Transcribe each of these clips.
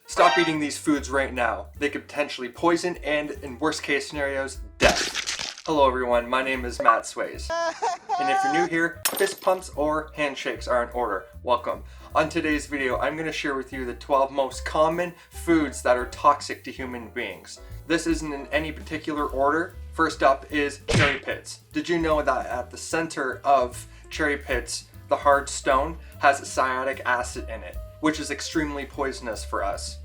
Stop eating these foods right now. They could potentially poison and, in worst case scenarios, death. Hello everyone, my name is Matt Sways. And if you're new here, fist pumps or handshakes are in order. Welcome. On today's video, I'm going to share with you the 12 most common foods that are toxic to human beings. This isn't in any particular order. First up is cherry pits. Did you know that at the center of cherry pits, the hard stone has cyanic acid in it, which is extremely poisonous for us?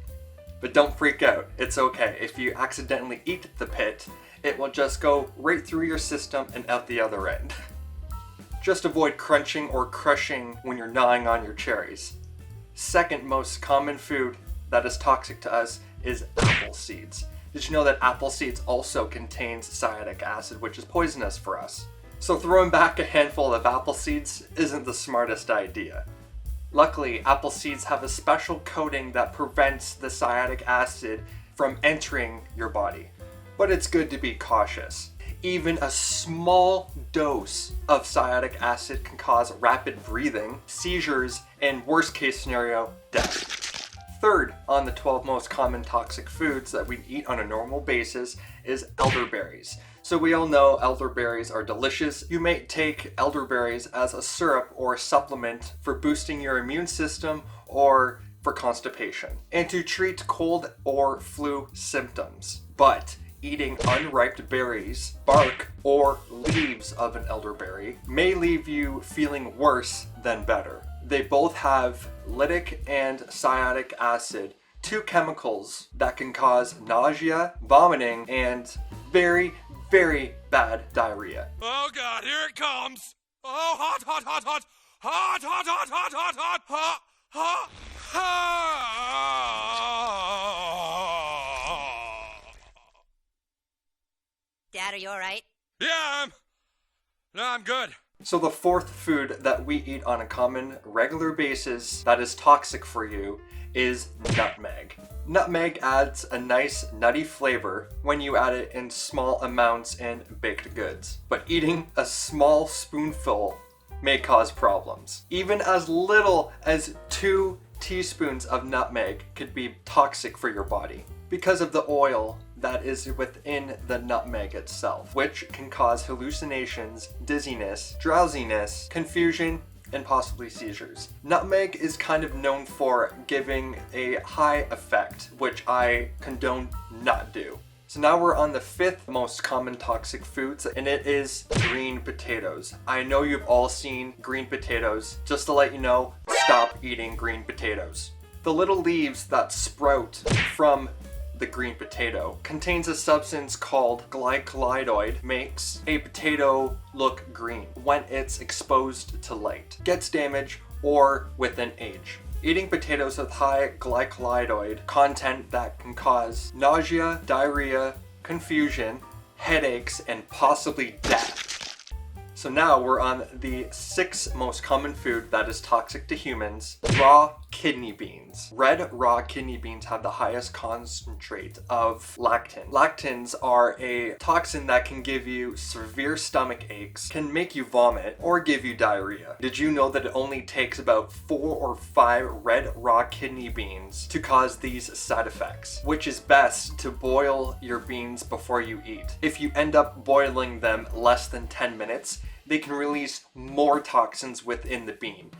But don't freak out, it's okay. If you accidentally eat the pit, it will just go right through your system and out the other end. Just avoid crunching or crushing when you're gnawing on your cherries. Second most common food that is toxic to us is apple seeds. Did you know that apple seeds also contains cyanic acid, which is poisonous for us? So throwing back a handful of apple seeds isn't the smartest idea. Luckily, apple seeds have a special coating that prevents the cyanic acid from entering your body. But it's good to be cautious. Even a small dose of cyanic acid can cause rapid breathing, seizures, and worst case scenario, death. Third on the 12 most common toxic foods that we eat on a normal basis is elderberries. So we all know elderberries are delicious. You may take elderberries as a syrup or a supplement for boosting your immune system or for constipation and to treat cold or flu symptoms. But eating unripe berries, bark, or leaves of an elderberry may leave you feeling worse than better. They both have lytic and cyanic acid, two chemicals that can cause nausea, vomiting, and very, very bad diarrhea. Oh God, here it comes! Oh, hot, hot, hot, hot! Hot, hot, hot, hot, hot, hot, hot, hot, hot! Dad, are you alright? Yeah, I'm good. So the fourth food that we eat on a common, regular basis that is toxic for you is nutmeg. Nutmeg adds a nice nutty flavor when you add it in small amounts in baked goods. But eating a small spoonful may cause problems. Even as little as 2 teaspoons of nutmeg could be toxic for your body because of the oil that is within the nutmeg itself, which can cause hallucinations, dizziness, drowsiness, confusion, and possibly seizures. Nutmeg is kind of known for giving a high effect, which I condone not do. So now we're on the 5th most common toxic foods, and it is green potatoes. I know you've all seen green potatoes. Just to let you know, stop eating green potatoes. The little leaves that sprout from the green potato contains a substance called glycolidoid, makes a potato look green when it's exposed to light, gets damaged, or within age. Eating potatoes with high glycolidoid content that can cause nausea, diarrhea, confusion, headaches, and possibly death. So now we're on the 6th most common food that is toxic to humans, raw kidney beans. Red raw kidney beans have the highest concentrate of lectin. Lectins are a toxin that can give you severe stomach aches, can make you vomit, or give you diarrhea. Did you know that it only takes about 4 or 5 red raw kidney beans to cause these side effects? Which is best to boil your beans before you eat. If you end up boiling them less than 10 minutes, they can release more toxins within the bean.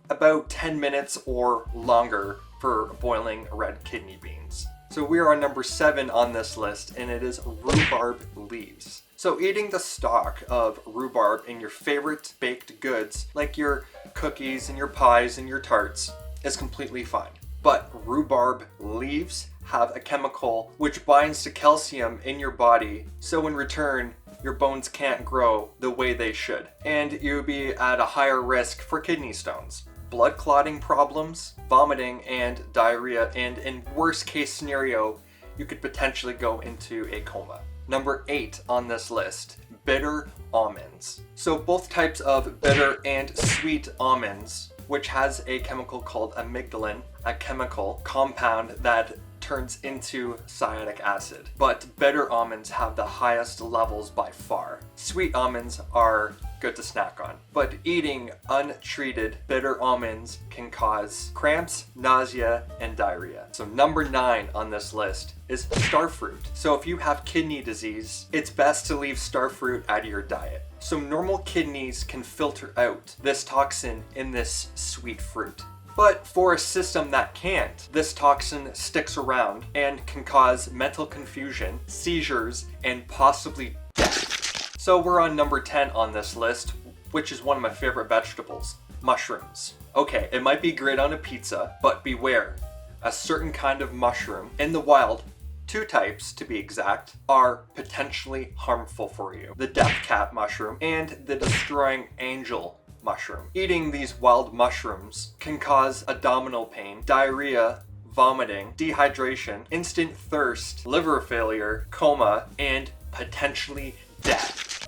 About 10 minutes or longer for boiling red kidney beans. So we are on number 7 on this list, and it is rhubarb leaves. So eating the stalk of rhubarb in your favorite baked goods, like your cookies and your pies and your tarts, is completely fine. But rhubarb leaves have a chemical which binds to calcium in your body, so in return, your bones can't grow the way they should, and you'll be at a higher risk for kidney stones, blood clotting problems, vomiting, and diarrhea, and in worst case scenario, you could potentially go into a coma. Number 8 on this list, bitter almonds. So both types of bitter and sweet almonds, which has a chemical called amygdalin, a chemical compound that turns into cyanic acid. But bitter almonds have the highest levels by far. Sweet almonds are good to snack on. But eating untreated bitter almonds can cause cramps, nausea, and diarrhea. So number 9 on this list is starfruit. So if you have kidney disease, it's best to leave starfruit out of your diet. So normal kidneys can filter out this toxin in this sweet fruit. But for a system that can't, this toxin sticks around and can cause mental confusion, seizures, and possibly death. So we're on number 10 on this list, which is one of my favorite vegetables, mushrooms. Okay, it might be great on a pizza, but beware. A certain kind of mushroom in the wild, 2 types to be exact, are potentially harmful for you. The death cap mushroom and the destroying angel mushroom. Eating these wild mushrooms can cause abdominal pain, diarrhea, vomiting, dehydration, instant thirst, liver failure, coma, and potentially death.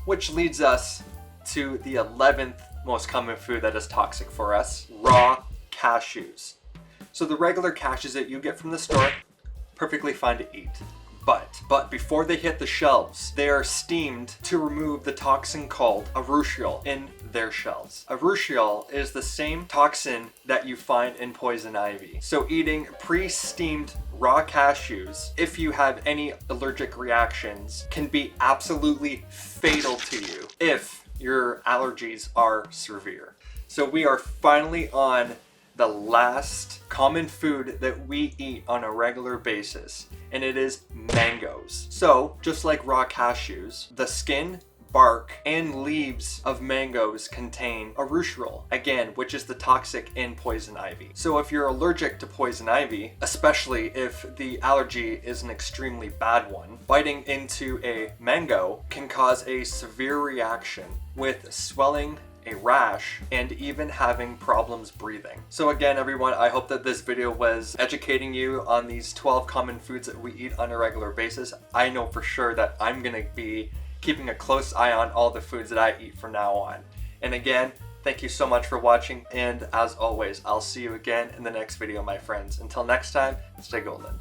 Which leads us to the 11th most common food that is toxic for us, raw cashews. So the regular cashews that you get from the store, perfectly fine to eat. But before they hit the shelves, they are steamed to remove the toxin called urushiol in their shells. Urushiol is the same toxin that you find in poison ivy. So eating pre-steamed raw cashews, if you have any allergic reactions, can be absolutely fatal to you if your allergies are severe. So we are finally on the last common food that we eat on a regular basis, and it is mangoes. So just like raw cashews, the skin, bark, and leaves of mangoes contain urushiol, again, which is the toxic in poison ivy. So if you're allergic to poison ivy, especially if the allergy is an extremely bad one, biting into a mango can cause a severe reaction with swelling, a rash, and even having problems breathing. So again, everyone, I hope that this video was educating you on these 12 common foods that we eat on a regular basis. I know for sure that I'm gonna be keeping a close eye on all the foods that I eat from now on. And again, thank you so much for watching, and as always, I'll see you again in the next video, my friends. Until next time, stay golden.